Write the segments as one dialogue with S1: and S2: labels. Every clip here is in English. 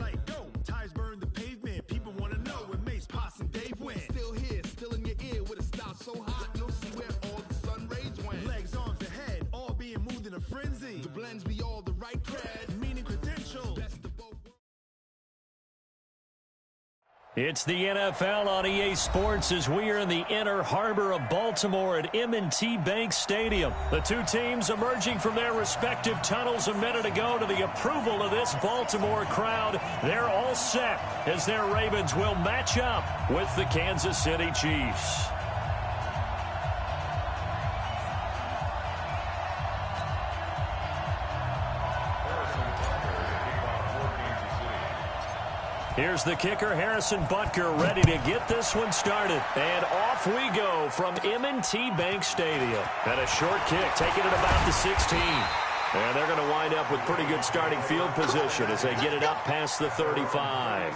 S1: like, go. Tires burn the pavement. People want to know when Mace, Pops, and Dave win. Still here, still in your ear with a style so hot. You'll see where all the sun rays went. Legs, arms, and head, all being moved in a frenzy. The blends be all the right cred, meaning credentials. Best of both.
S2: It's the NFL on EA Sports as we are in the inner harbor of Baltimore at M&T Bank Stadium. The two teams emerging from their respective tunnels a minute ago to the approval of this Baltimore crowd. They're all set as their Ravens will match up with the Kansas City Chiefs. Here's the kicker, Harrison Butker, ready to get this one started. And off we go from M&T Bank Stadium. And a short kick, taking it about the 16. And they're going to wind up with pretty good starting field position as they get it up past the 35.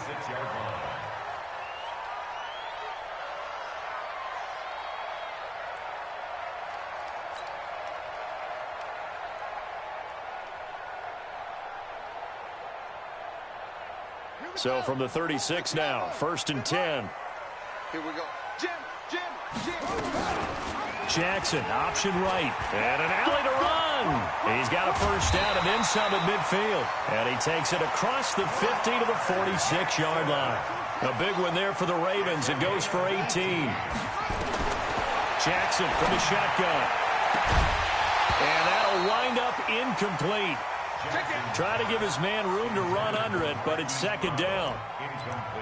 S2: So from the 36 now, 1st and 10.
S3: Here we go. Jim.
S2: Jackson, option right. And an alley to run. He's got a first down and then some at midfield. And he takes it across the 50 to the 46-yard line. A big one there for the Ravens. It goes for 18. Jackson from the shotgun. And that'll wind up incomplete. Try to give his man room to run under it, but it's 2nd down.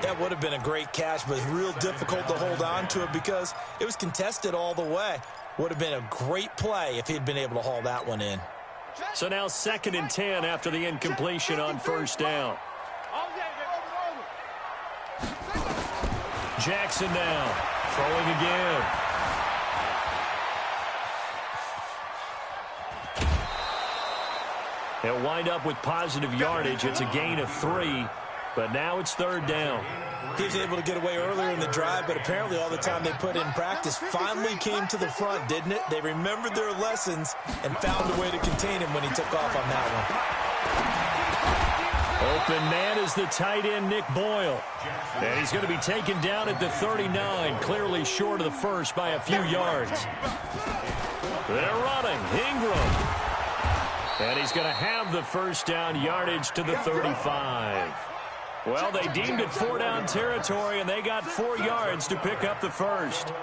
S4: That would have been a great catch, but real difficult to hold on to it because it was contested all the way. Would have been a great play if he'd been able to haul that one in.
S2: So now 2nd and 10 after the incompletion on 1st down. Jackson now, throwing again. They'll wind up with positive yardage. It's a gain of 3, but now it's 3rd down.
S4: He was able to get away earlier in the drive, but apparently all the time they put in practice finally came to the front, didn't it? They remembered their lessons and found a way to contain him when he took off on that
S2: one. Open man is the tight end, Nick Boyle. And he's going to be taken down at the 39, clearly short of the first by a few yards. They're running. Ingram. And he's going to have the first down, yardage to the 35. Well, they deemed it 4-down territory, and they got 4 yards to pick up the first.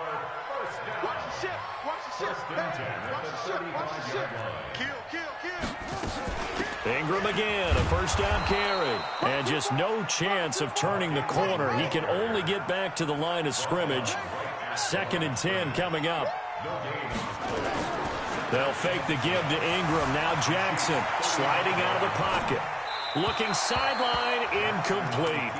S2: Ingram again, a first down carry. And just no chance of turning the corner. He can only get back to the line of scrimmage. 2nd and 10 coming up. They'll fake the give to Ingram. Now Jackson sliding out of the pocket. Looking sideline, incomplete.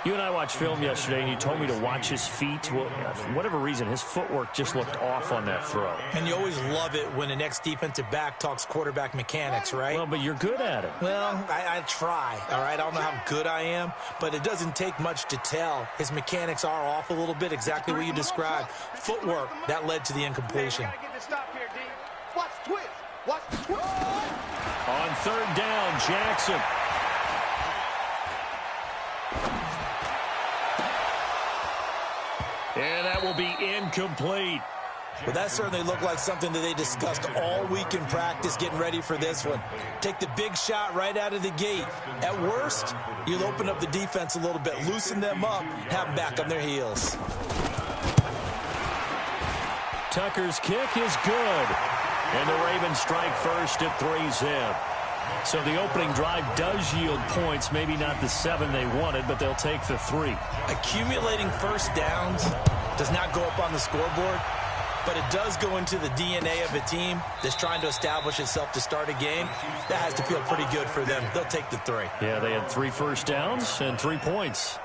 S2: You and I watched film yesterday, and you told me to watch his feet. Well, for whatever reason, his footwork just looked off on that throw.
S4: And you always love it when the next defensive back talks quarterback mechanics, right?
S2: Well, but you're good at it.
S4: Well, I try, all right? I don't know how good I am, but it doesn't take much to tell. His mechanics are off a little bit, exactly what you described. Footwork, that led to the incompletion.
S2: On 3rd down, Jackson. And that will be incomplete.
S4: Well, that certainly looked like something that they discussed all week in practice getting ready for this one. Take the big shot right out of the gate. At worst, you'll open up the defense a little bit, loosen them up, have them back on their heels.
S2: Tucker's kick is good. And the Ravens strike first at 3-zip. So the opening drive does yield points, maybe not the 7 they wanted, but they'll take the 3.
S4: Accumulating first downs does not go up on the scoreboard, but it does go into the DNA of a team that's trying to establish itself to start a game. That has to feel pretty good for them. They'll take the 3.
S2: Yeah, they had 3 first downs and 3 points.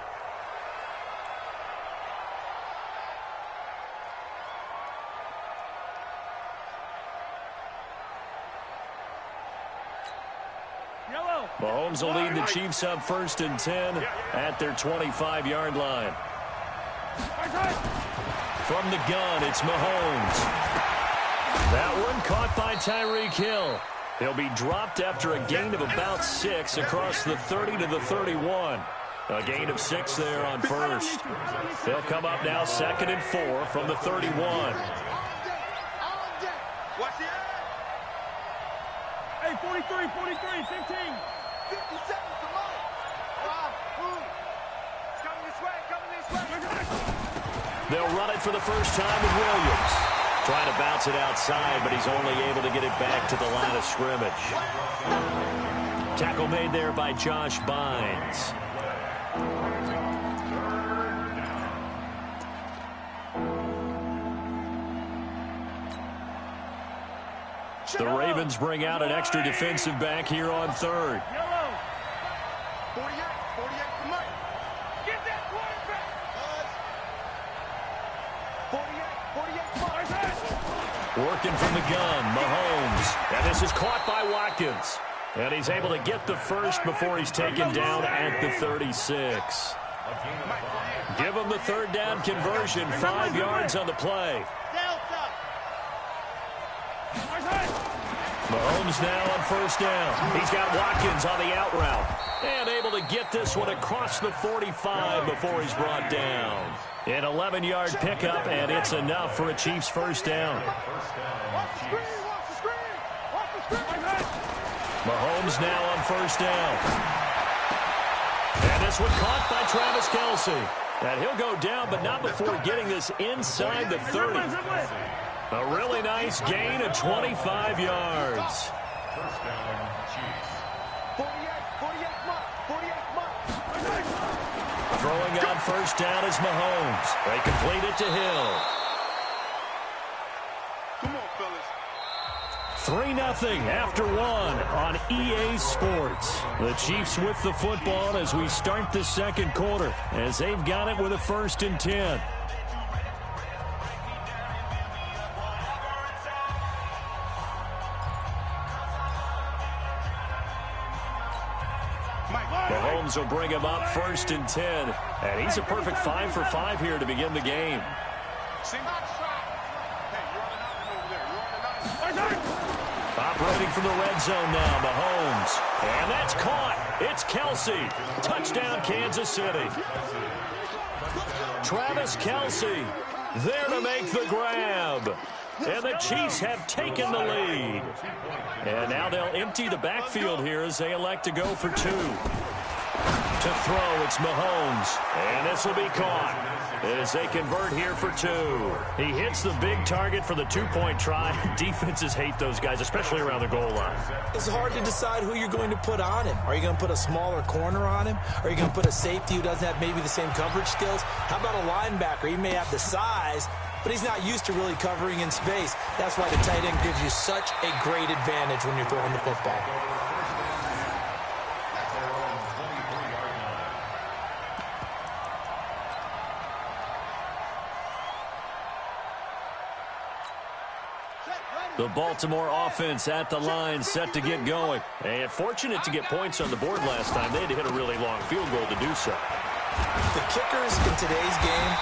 S2: Mahomes will lead the Chiefs up 1st and 10 at their 25-yard line. From the gun, it's Mahomes. That one caught by Tyreek Hill. He'll be dropped after a gain of about 6 across the 30 to the 31. A gain of 6 there on first. They'll come up now 2nd and 4 from the 31.
S5: Hey, 43, 43, 15.
S3: 50 seconds to move. Coming this way, coming this way.
S2: They'll run it for the first time with Williams. Trying to bounce it outside, but he's only able to get it back to the line of scrimmage. Tackle made there by Josh Bynes. The Ravens bring out an extra defensive back here on 3rd.
S3: 48 for Mike. Get that quarterback. 48
S2: Working from the gun, Mahomes. And this is caught by Watkins. And he's able to get the first before he's taken down at the 36. Give him the 3rd down conversion, 5 yards on the play. Mahomes now on 1st down. He's got Watkins on the out route. And able to get this one across the 45 before he's brought down. An 11-yard pickup, and it's enough for a Chiefs 1st down. Mahomes now on 1st down. And this one caught by Travis Kelce. And he'll go down, but not before getting this inside the 30. A really nice gain of 25 yards. Throwing on 1st down is Mahomes. They complete it to Hill.
S3: Come on, fellas.
S2: 3-0 after 1 on EA Sports. The Chiefs with the football as we start the 2nd quarter, as they've got it with a 1st and 10. Mahomes will bring him up 1st and 10. And he's a perfect 5 for 5 here to begin the game. Operating from the red zone now, Mahomes. And that's caught. It's Kelce. Touchdown, Kansas City. Travis Kelce there to make the grab. And the Chiefs have taken the lead. And now they'll empty the backfield here as they elect to go for 2. To throw, it's Mahomes. And this will be caught as they convert here for 2. He hits the big target for the 2-point try. Defenses hate those guys, especially around the goal line.
S4: It's hard to decide who you're going to put on him. Are you going to put a smaller corner on him? Are you going to put a safety who doesn't have maybe the same coverage skills? How about a linebacker? He may have the size, but he's not used to really covering in space. That's why the tight end gives you such a great advantage when you're throwing the football.
S2: The Baltimore offense at the line, set to get going. And fortunate to get points on the board last time. They had to hit a really long field goal to do so.
S4: The kickers in today's game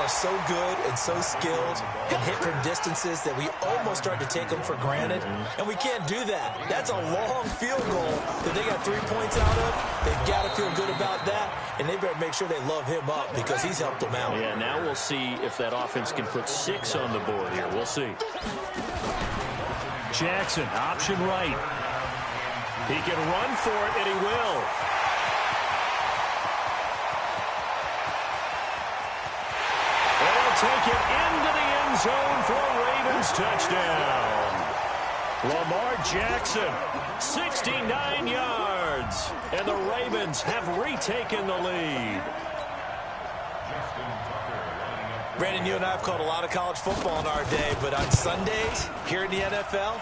S4: are so good and so skilled and hit from distances that we almost start to take them for granted. And we can't do that. That's a long field goal that they got 3 points out of. They've got to feel good about that. And they better make sure they love him up because he's helped them out.
S2: Yeah, now we'll see if that offense can put 6 on the board here. We'll see. Jackson, option right. He can run for it, and he will. And he'll take it into the end zone for a Ravens touchdown. Lamar Jackson, 69 yards. And the Ravens have retaken the lead.
S4: Brandon, you and I have called a lot of college football in our day, but on Sundays here in the NFL,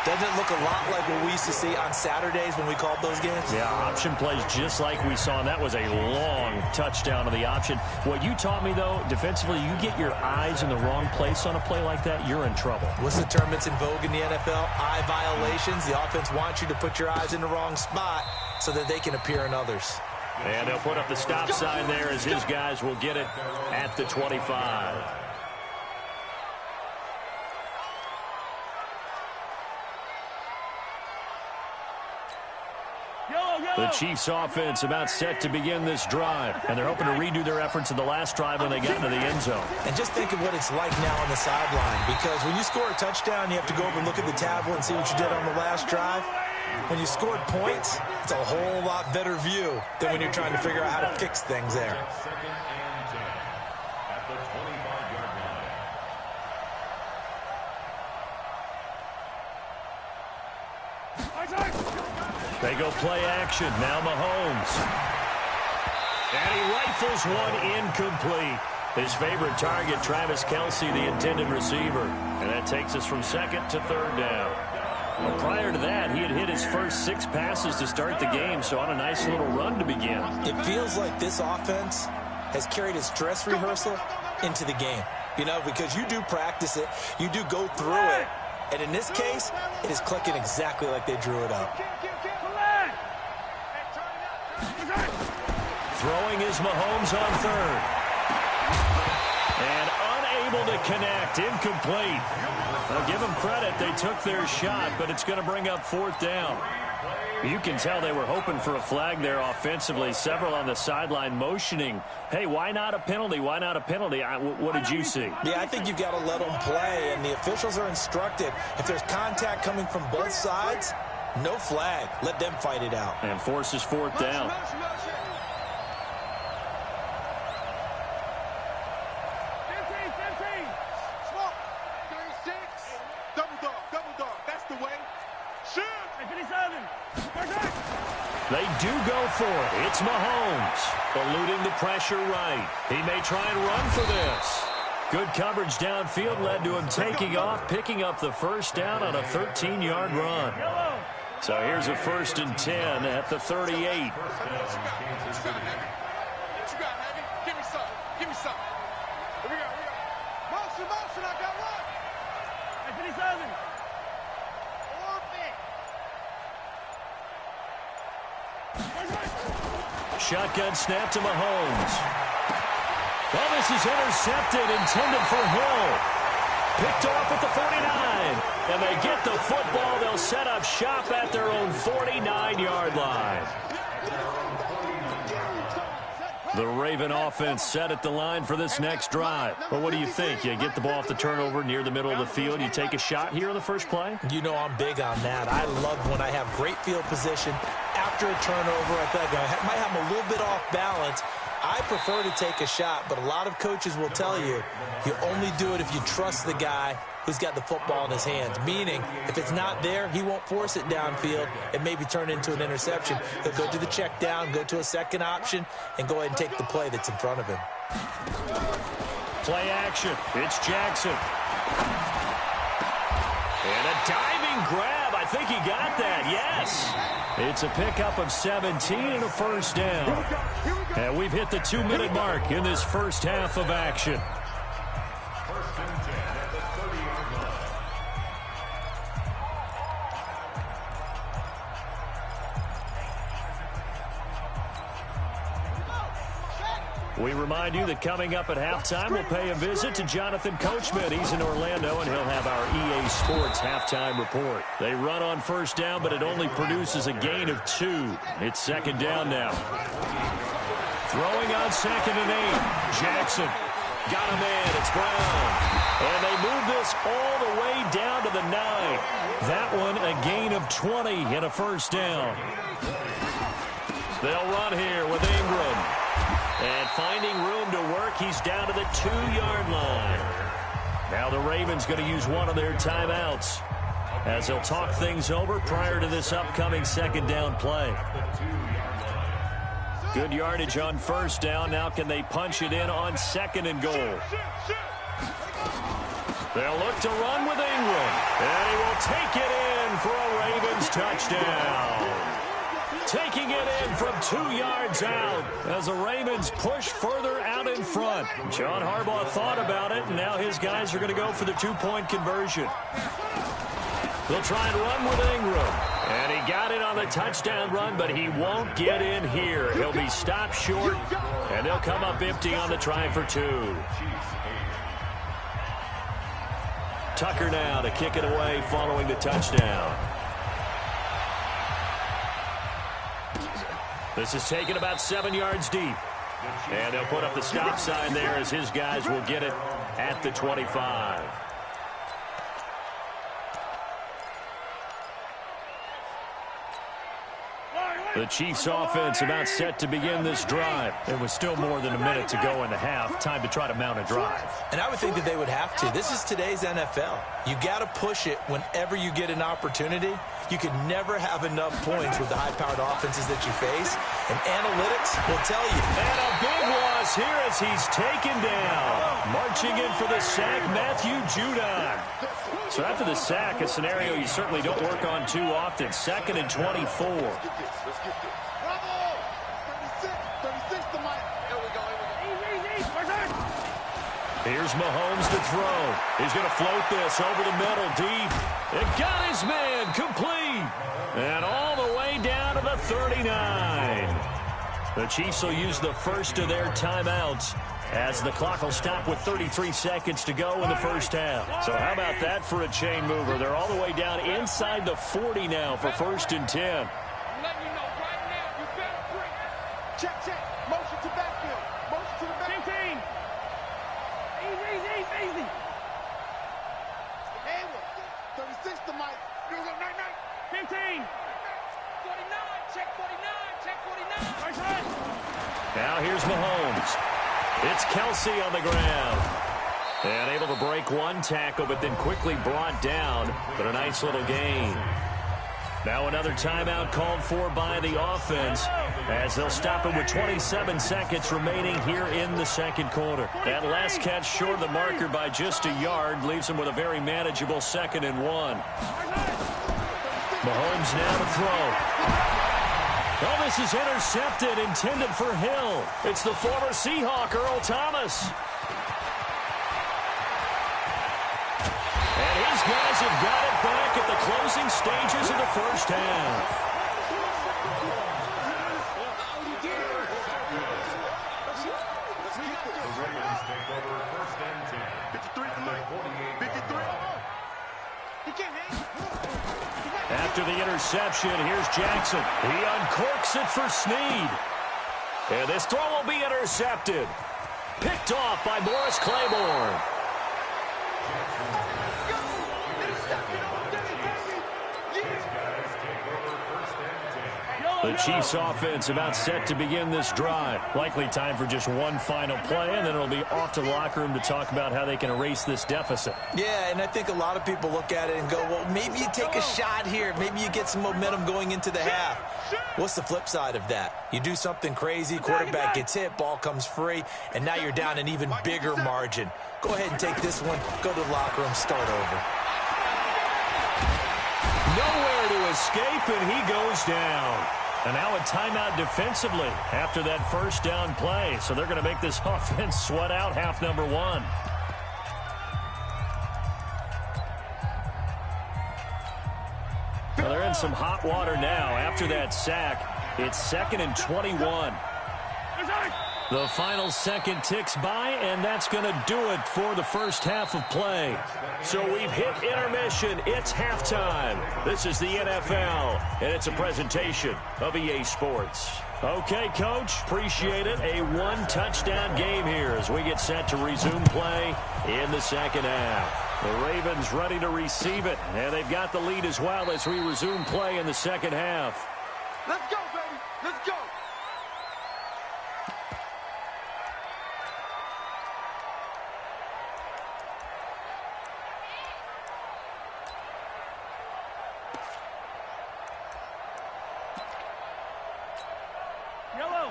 S4: doesn't it look a lot like what we used to see on Saturdays when we called those games?
S2: Yeah, option plays just like we saw, and that was a long touchdown of the option. What you taught me, though, defensively, you get your eyes in the wrong place on a play like that, you're in trouble.
S4: What's the term that's in vogue in the NFL? Eye violations. The offense wants you to put your eyes in the wrong spot so that they can appear in others.
S2: And they'll put up the stop sign there as his guys will get it at the 25. The Chiefs offense about set to begin this drive, and they're hoping to redo their efforts in the last drive when they got into the end zone.
S4: And just think of what it's like now on the sideline, because when you score a touchdown, you have to go over and look at the tablet and see what you did on the last drive. When you scored points, it's a whole lot better view than when you're trying to figure out how to fix things there.
S2: They go play action. Now Mahomes. And he rifles one incomplete. His favorite target, Travis Kelce, the intended receiver. And that takes us from second to third down. Well, prior to that, he had hit his first 6 passes to start the game, so on a nice little run to begin.
S4: It feels like this offense has carried its dress rehearsal into the game. You know, because you do practice it, you do go through it, and in this case, it is clicking exactly like they drew it up.
S2: Throwing is Mahomes on third. And unable to connect. Incomplete. I'll give them credit. They took their shot, but it's going to bring up fourth down. You can tell they were hoping for a flag there offensively. Several on the sideline motioning, hey, why not a penalty? Why not a penalty? What did you see?
S4: Yeah, I think you've got to let them play, and the officials are instructed. If there's contact coming from both sides, no flag. Let them fight it out.
S2: And forces fourth down. They do go for it. It's Mahomes, eluding the pressure right. He may try and run for this. Good coverage downfield led to him taking off, picking up the first down on a 13-yard run. So here's a 1st and 10 at the 38.
S3: What you got, Heavy? Give me some. Give me some. Here we go. Motion, motion. I got one. Hey, 57.
S2: Shotgun snap to Mahomes. Well, this is intercepted, intended for Hill. Picked off at the 49. And they get the football. They'll set up shop at their own 49-yard line. The Raven offense set at the line for this next drive. Well, what do you think? You get the ball off the turnover near the middle of the field. You take a shot here on the first play?
S4: You know I'm big on that. I love when I have great field position. After a turnover, I think I might have a little bit off balance. I prefer to take a shot, but a lot of coaches will tell you, you only do it if you trust the guy who's got the football in his hands. Meaning, if it's not there, he won't force it downfield and maybe turn into an interception. He'll go to the check down, go to a second option, and go ahead and take the play that's in front of him.
S2: Play action. It's Jackson. And a diving grab. I think he got that. Yes. It's a pickup of 17 and a first down. And we've hit the 2-minute mark in this first half of action. We remind you that coming up at halftime, we'll pay a visit to Jonathan Coachman. He's in Orlando, and he'll have our EA Sports halftime report. They run on first down, but it only produces a gain of 2. It's second down now. Throwing on 2nd and 8. Jackson got a man. It's Brown. And they move this all the way down to the 9. That one a gain of 20 and a first down. They'll run here with Ingram. And finding room to work, he's down to the 2-yard line. Now the Ravens going to use one of their timeouts as they'll talk things over prior to this upcoming second down play. Good yardage on first down. Now can they punch it in on 2nd and goal? They'll look to run with Ingram. And he will take it in for a Ravens touchdown. Taking it in from 2 yards out as the Ravens push further out in front. John Harbaugh thought about it, and now his guys are going to go for the 2-point conversion. They'll try and run with Ingram. And he got it on the touchdown run, but he won't get in here. He'll be stopped short, and they'll come up empty on the try for 2. Tucker now to kick it away following the touchdown. This is taken about 7 yards deep. And they'll put up the stop sign there as his guys will get it at the 25. The Chiefs offense about set to begin this drive. It was still more than a minute to go in the half. Time to try to mount a drive.
S4: And I would think that they would have to. This is today's NFL. You got to push it whenever you get an opportunity. You can never have enough points with the high-powered offenses that you face. And analytics will tell you.
S2: And a big loss here as he's taken down. Marching in for the sack, Matthew Judon. So after the sack, a scenario you certainly don't work on too often. 2nd and 24.
S3: Bravo! 36 to Mike. Here we go.
S2: Here's Mahomes to throw. He's going to float this over the middle, deep. It got his man complete. And all the way down to the 39. The Chiefs will use the first of their timeouts as the clock will stop with 33 seconds to go in the first half. So how about that for a chain mover? They're all the way down inside the 40 now for 1st and 10.
S3: I'm letting you know right now, you better bring it. Check. Motion to backfield. Motion to the back.
S5: 15. Easy.
S3: Hayward. 36 to Mike. Here we go. Night.
S5: 15.
S3: 49. Check 49. Check 49.
S5: Right side.
S2: Now here's Mahomes. It's Kelsey on the ground. And able to break one tackle, but then quickly brought down. But a nice little gain. Now another timeout called for by the offense as they'll stop it with 27 seconds remaining here in the second quarter. That last catch short of the marker by just a yard leaves them with a very manageable 2nd and 1. Mahomes now to throw. Oh, this is intercepted, intended for Hill. It's the former Seahawk, Earl Thomas. And his guys have got it back at the closing stages of the first half. After the interception, here's Jackson. He uncorks it for Snead. And this throw will be intercepted. Picked off by Morris Claiborne. The Chiefs offense about set to begin this drive. Likely time for just one final play, and then it'll be off to the locker room to talk about how they can erase this deficit.
S4: Yeah, and I think a lot of people look at it and go, well, maybe you take a shot here. Maybe you get some momentum going into the half. What's the flip side of that? You do something crazy, quarterback gets hit, ball comes free, and now you're down an even bigger margin. Go ahead and take this one, go to the locker room, start over.
S2: Nowhere to escape, and he goes down. And now a timeout defensively after that first down play. So they're going to make this offense sweat out half number 1. Well, they're in some hot water now after that sack. It's 2nd and 21. The final second ticks by, and that's going to do it for the first half of play. So we've hit intermission. It's halftime. This is the NFL, and it's a presentation of EA Sports. Okay, Coach, appreciate it. A one-touchdown game here as we get set to resume play in the second half. The Ravens ready to receive it, and they've got the lead as well as we resume play in the second half.
S3: Let's go, baby. Let's go.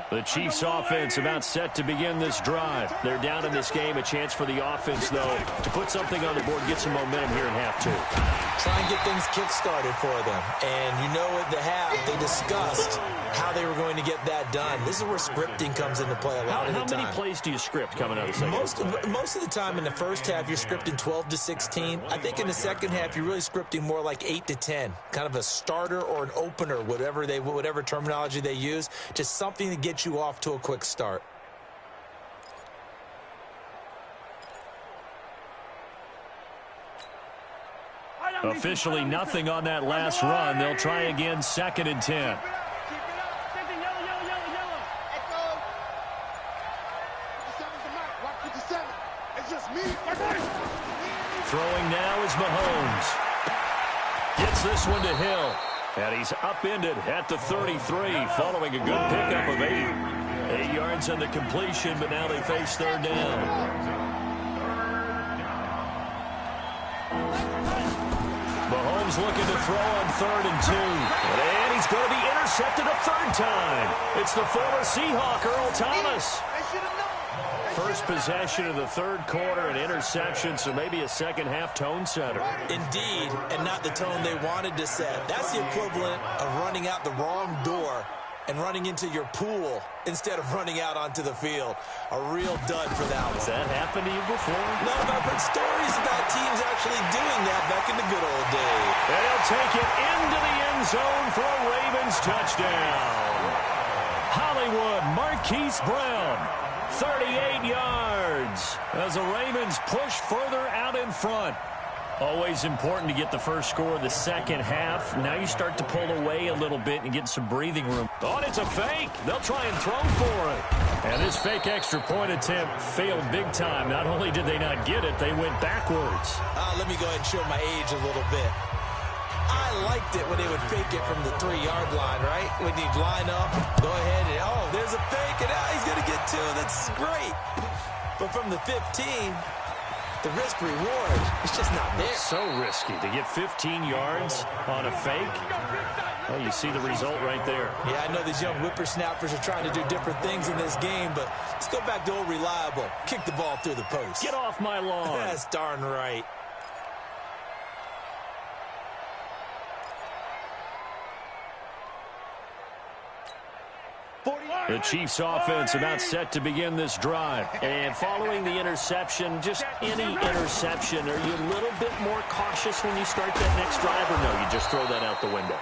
S2: The Chiefs offense about set to begin this drive. They're down in this game. A chance for the offense, though, to put something on the board, get some momentum here in half 2.
S4: Try and get things kick-started for them. And you know at the half, they discussed how they were going to get that done. This is where scripting comes into play a lot of the time.
S2: How many plays do you script coming out of the second half?
S4: Most of the time in the first half, you're scripting 12 to 16. I think in the second half, you're really scripting more like 8 to 10. Kind of a starter or an opener, whatever terminology they use. Just something to get you off to a quick start.
S2: Officially nothing on that last run. They'll try again, 2nd and 10. Throwing now is Mahomes. Gets this one to Hill. And he's upended at the 33 following a good pickup of 8. 8 yards on the completion, but now they face third down. Mahomes looking to throw on 3rd and 2. And he's going to be intercepted a third time. It's the former Seahawk, Earl Thomas. First possession of the third quarter, an interception, so maybe a second-half tone setter.
S4: Indeed, and not the tone they wanted to set. That's the equivalent of running out the wrong door and running into your pool instead of running out onto the field. A real dud for that one.
S2: Has that happened to you before?
S4: No, but I've heard stories about teams actually doing that back in the good old days.
S2: And he'll take it into the end zone for a Ravens touchdown. Hollywood Marquise Brown, 38 yards as the Ravens push further out in front. Always important to get the first score of the second half. Now you start to pull away a little bit and get some breathing room. Oh, and it's a fake. They'll try and throw for it. And this fake extra point attempt failed big time. Not only did they not get it, they went backwards.
S4: Let me go ahead and show my age a little bit. I liked it when they would fake it from the 3-yard line, right? When you'd line up, go ahead and, oh, there's a fake, and now he's going to get 2. That's great. But from the 15, the risk-reward is just not there.
S2: So risky to get 15 yards on a fake. Well, you see the result right there.
S4: Yeah, I know these young whippersnappers are trying to do different things in this game, but let's go back to old reliable. Kick the ball through the post.
S2: Get off my lawn.
S4: That's darn right.
S2: The Chiefs offense about set to begin this drive. And following the interception, just any interception, are you a little bit more cautious when you start that next drive, or no, you just throw that out the window?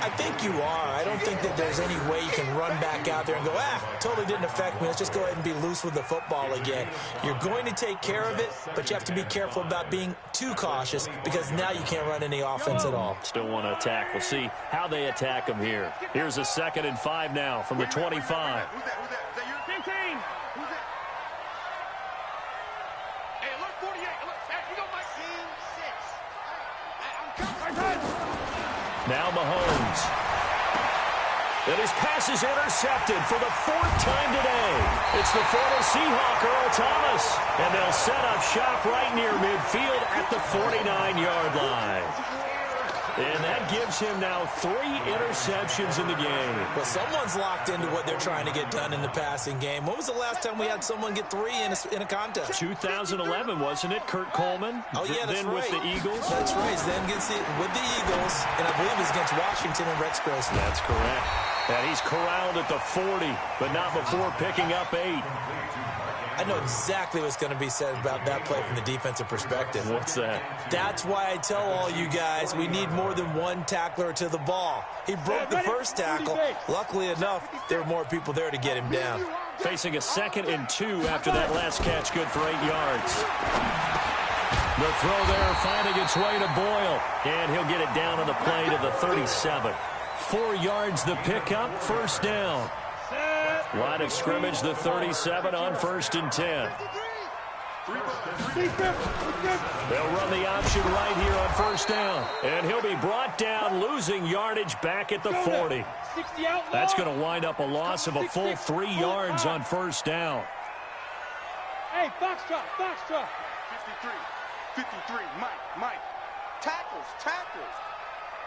S4: I think you are. I don't think that there's any way you can run back out there and go, totally didn't affect me. Let's just go ahead and be loose with the football again. You're going to take care of it, but you have to be careful about being too cautious because now you can't run any offense at all.
S2: Still want to attack. We'll see how they attack them here. Here's a 2nd and 5 now from the 25.
S3: Who's that? Is that your 15? Who's that? Hey, alert 48. Alert. Hey, you got my team 6. I'm coming.
S2: Now Mahomes. And his pass is intercepted for the 4th time today. It's the former Seahawk, Earl Thomas. And they'll set up shop right near midfield at the 49-yard line. And that gives him now 3 interceptions in the game.
S4: Well, someone's locked into what they're trying to get done in the passing game. When was the last time we had someone get 3 in a contest?
S2: 2011, wasn't it? Kurt Coleman?
S4: Oh, yeah, that's
S2: then
S4: right.
S2: with the Eagles?
S4: That's right. Then with the Eagles, and I believe it's against Washington and Rex Grossman.
S2: That's correct. And he's corralled at the 40, but not before picking up 8.
S4: I know exactly what's going to be said about that play from the defensive perspective.
S2: What's that?
S4: That's why I tell all you guys we need more than one tackler to the ball. He broke the first tackle. Luckily enough, there were more people there to get him down.
S2: Facing a 2nd and 2 after that last catch, good for 8 yards. The throw there finding its way to Boyle, and he'll get it down on the play to the 37. 4 yards the pickup, 1st down. Line of scrimmage, the 37 on 1st and 10. They'll run the option right here on 1st down. And he'll be brought down, losing yardage back at the 40. That's going to wind up a loss of a full 3 yards on 1st down.
S5: Hey, Foxtrot.
S3: 53, Mike. Tackles.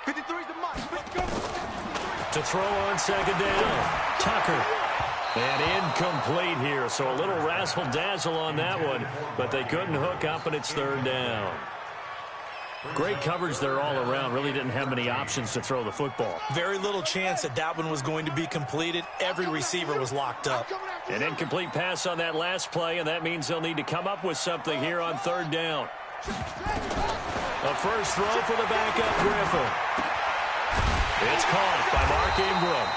S3: 53's the Mike.
S2: To throw on 2nd down, Tucker. And incomplete here, so a little razzle-dazzle on that one, but they couldn't hook up, and it's 3rd down. Great coverage there all around. Really didn't have many options to throw the football.
S4: Very little chance that one was going to be completed. Every receiver was locked up.
S2: An incomplete pass on that last play, and that means they'll need to come up with something here on 3rd down. A first throw for the backup, Griffin. It's caught by Mark Ingram.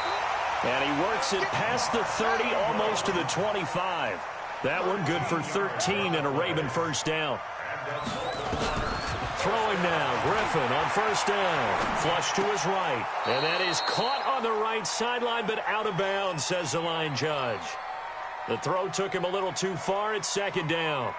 S2: And he works it past the 30, almost to the 25. That one good for 13 and a Raven 1st down. Throwing now, Griffin on 1st down. Flush to his right. And that is caught on the right sideline, but out of bounds, says the line judge. The throw took him a little too far. It's 2nd down.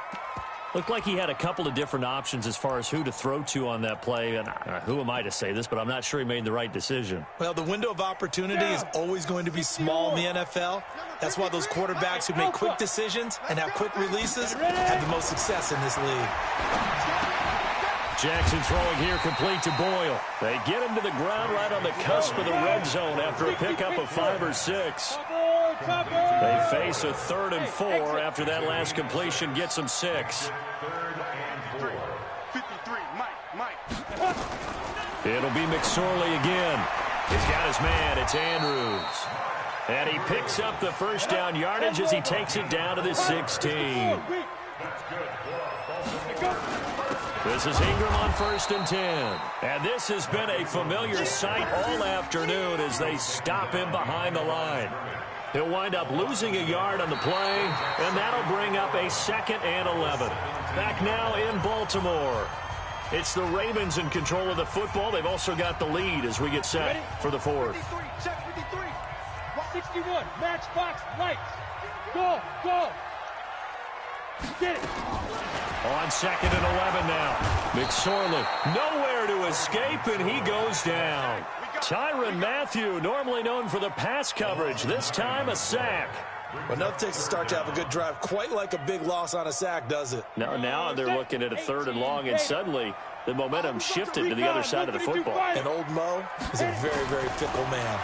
S2: Looked like he had a couple of different options as far as who to throw to on that play. And who am I to say this, but I'm not sure he made the right decision.
S4: Well, the window of opportunity is always going to be small in the NFL. That's why those quarterbacks who make quick decisions and have quick releases have the most success in this league.
S2: Jackson throwing here complete to Boyle. They get him to the ground right on the cusp of the red zone after a pickup of 5 or 6. They face a 3rd and 4 after that last completion gets them 6.
S3: 53, Mike.
S2: It'll be McSorley again. He's got his man. It's Andrews. And he picks up the first down yardage as he takes it down to the 16. This is Ingram on 1st and 10. And this has been a familiar sight all afternoon as they stop him behind the line. He'll wind up losing a yard on the play, and that'll bring up a 2nd and 11. Back now in Baltimore. It's the Ravens in control of the football. They've also got the lead as we get set for the 4th.
S5: 61, matchbox, lights. Go. Get it.
S2: On 2nd and 11 now. McSorley nowhere to escape, and he goes down. Tyrann Mathieu, normally known for the pass coverage, this time a sack.
S4: Well, nothing takes a start to have a good drive, quite like a big loss on a sack, does it?
S2: Now they're looking at a 3rd and long, and suddenly the momentum shifted to the other side of the football.
S4: And old Mo is a very, very fickle man.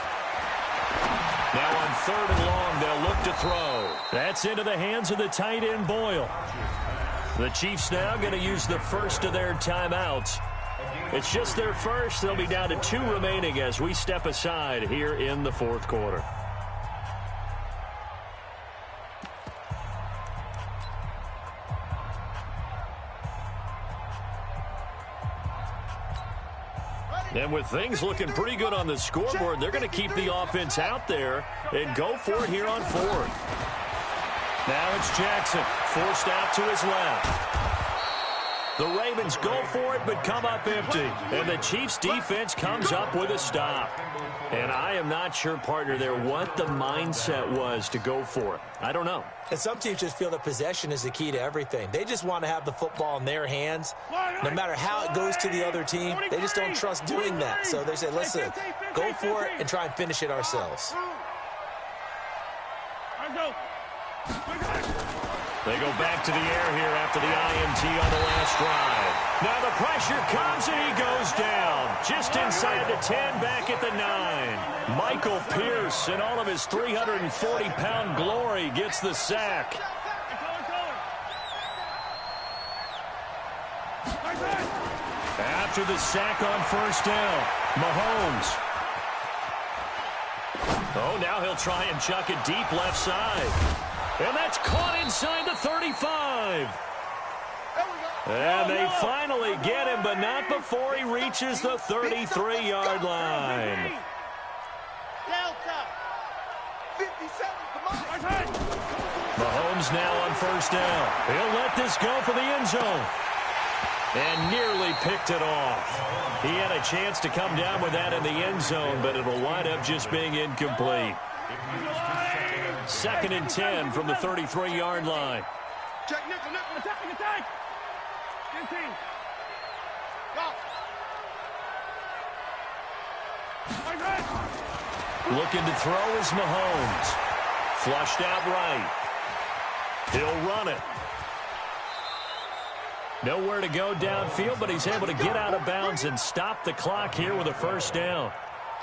S2: Now on 3rd and long, they'll look to throw. That's into the hands of the tight end, Boyle. The Chiefs now going to use the first of their timeouts. It's just their first. They'll be down to 2 remaining as we step aside here in the 4th quarter. And with things looking pretty good on the scoreboard, they're going to keep the offense out there and go for it here on 4th. Now it's Jackson, forced out to his left. The Ravens go for it, but come up empty. And the Chiefs' defense comes up with a stop. And I am not sure, partner, there what the mindset was to go for it. I don't know.
S4: And some teams just feel that possession is the key to everything. They just want to have the football in their hands. No matter how it goes to the other team, they just don't trust doing that. So they say, listen, go for it and try and finish it ourselves.
S2: They go back to the air here after the INT on the last drive. Now the pressure comes and he goes down. Just inside the 10, back at the 9. Michael Pierce, in all of his 340-pound glory, gets the sack. After the sack on 1st down, Mahomes. Oh, now he'll try and chuck it deep left side. And that's caught inside the 35. And they finally get him, but not before he reaches the 33-yard line. Mahomes now on 1st down. He'll let this go for the end zone. And nearly picked it off. He had a chance to come down with that in the end zone, but it'll wind up just being incomplete. 2nd and 10 from the 33-yard line.
S3: Check nickel. Attack. 15. Go.
S2: Looking to throw is Mahomes. Flushed out right. He'll run it. Nowhere to go downfield, but he's able to get out of bounds and stop the clock here with a 1st down.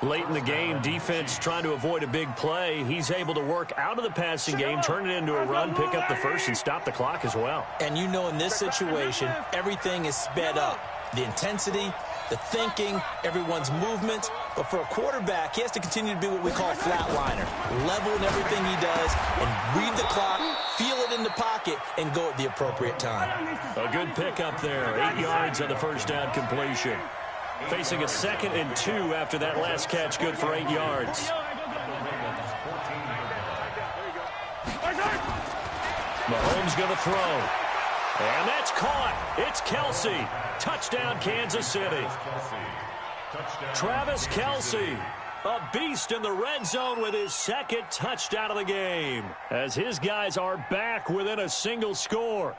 S2: Late in the game, defense trying to avoid a big play. He's able to work out of the passing game, turn it into a run, pick up the first, and stop the clock as well.
S4: And you know in this situation, everything is sped up. The intensity, the thinking, everyone's movement. But for a quarterback, he has to continue to be what we call a flatliner. Level in everything he does and read the clock, feel it in the pocket, and go at the appropriate time.
S2: A good pickup there. 8 yards on the 1st down completion. Facing a 2nd and 2 after that last catch, good for 8 yards. Mahomes going to throw. And that's caught. It's Kelce. Touchdown, Kansas City. Travis Kelce, a beast in the red zone with his 2nd touchdown of the game, as his guys are back within a single score.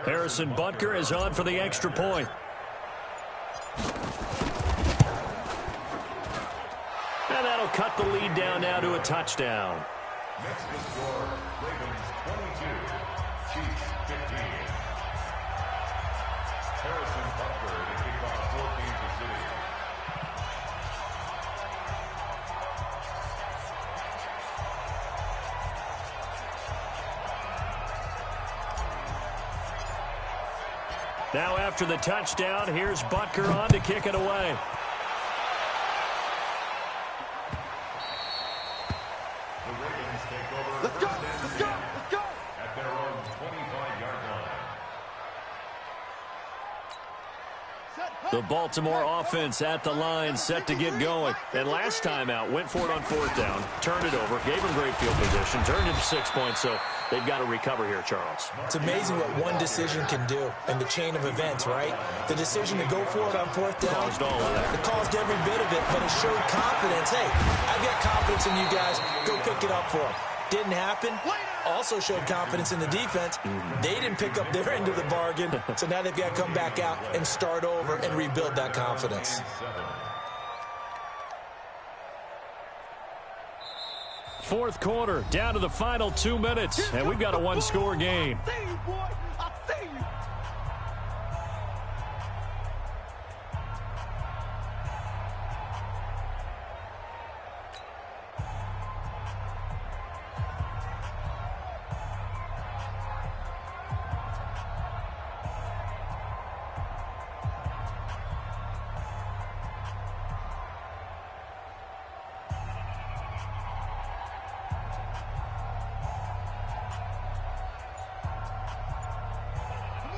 S2: Harrison Butker is on for the extra point. And that'll cut the lead down now to a touchdown.
S6: Next to score, Ravens 22, Chiefs 15. Harrison Butker to kick off 14 for City.
S2: Now after the touchdown, here's Butker on to kick it away.
S6: The Ravens take over.
S3: Let's go, let's go, let's go.
S6: At their own 25-yard line.
S2: The Baltimore offense at the line, set to get going. And last time out, went for it on fourth down, turned it over, gave him great field position, turned it to 6 points, so they've got to recover here, Charles.
S4: It's amazing what one decision can do in the chain of events, right? The decision to go for it on fourth down.
S2: Caused all of that.
S4: It caused every bit of it, but it showed confidence. Hey, I've got confidence in you guys. Go pick it up for them. Didn't happen. Also showed confidence in the defense. They didn't pick up their end of the bargain, so now they've got to come back out and start over and rebuild that confidence.
S2: Fourth quarter, down to the final 2 minutes, and we've got a one-score game.
S3: I see you, boy. I see you.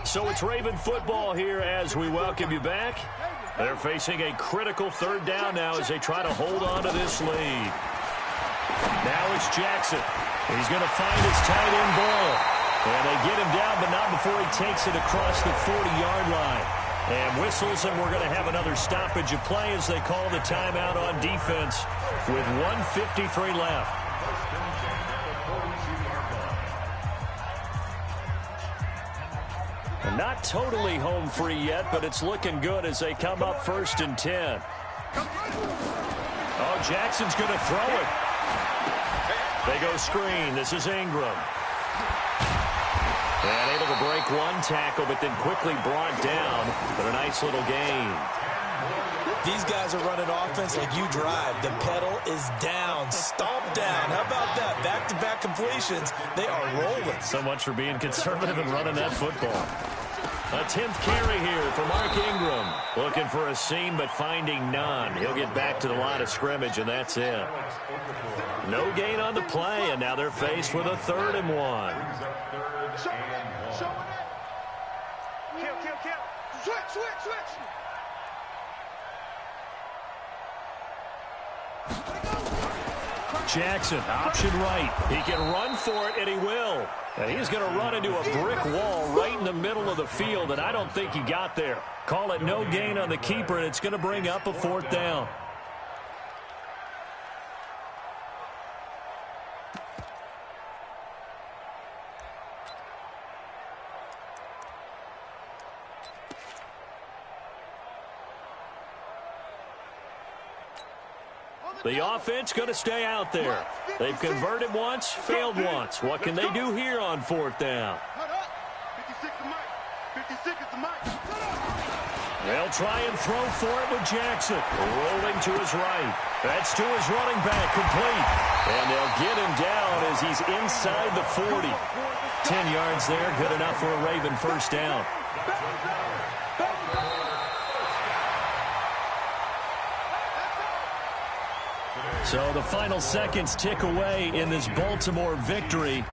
S2: So it's Raven football here as we welcome you back. They're facing a critical third down now as they try to hold on to this lead. Now it's Jackson. He's going to find his tight end Boyle. And they get him down, but not before he takes it across the 40-yard line. And whistles, and we're going to have another stoppage of play as they call the timeout on defense with 1:53 left. Not totally home free yet, but it's looking good as they come up 1st and 10. Oh, Jackson's going to throw it. They go screen. This is Ingram. And able to break one tackle, but then quickly brought down. But a nice little gain.
S4: These guys are running offense like you drive. The pedal is down, stomp down. How about that? Back-to-back completions. They are rolling.
S2: So much for being conservative and running that football. A 10th carry here for Mark Ingram. Looking for a seam, but finding none. He'll get back to the line of scrimmage, and that's it. No gain on the play, and now they're faced with a 3rd and 1.
S3: Show it. Kill. Switch.
S2: Jackson, option right. He can run for it, and he will. And he's going to run into a brick wall right in the middle of the field, and I don't think he got there. Call it no gain on the keeper, and it's going to bring up a 4th down. The offense going to stay out there. They've converted once, failed once. What can they do here on 4th down?
S3: 56 to Mike. 56 is the Mike.
S2: They'll try and throw for it with Jackson. Rolling to his right. That's to his running back, complete. And they'll get him down as he's inside the 40. 10 yards there, good enough for a Raven 1st down. So the final seconds tick away in this Baltimore victory.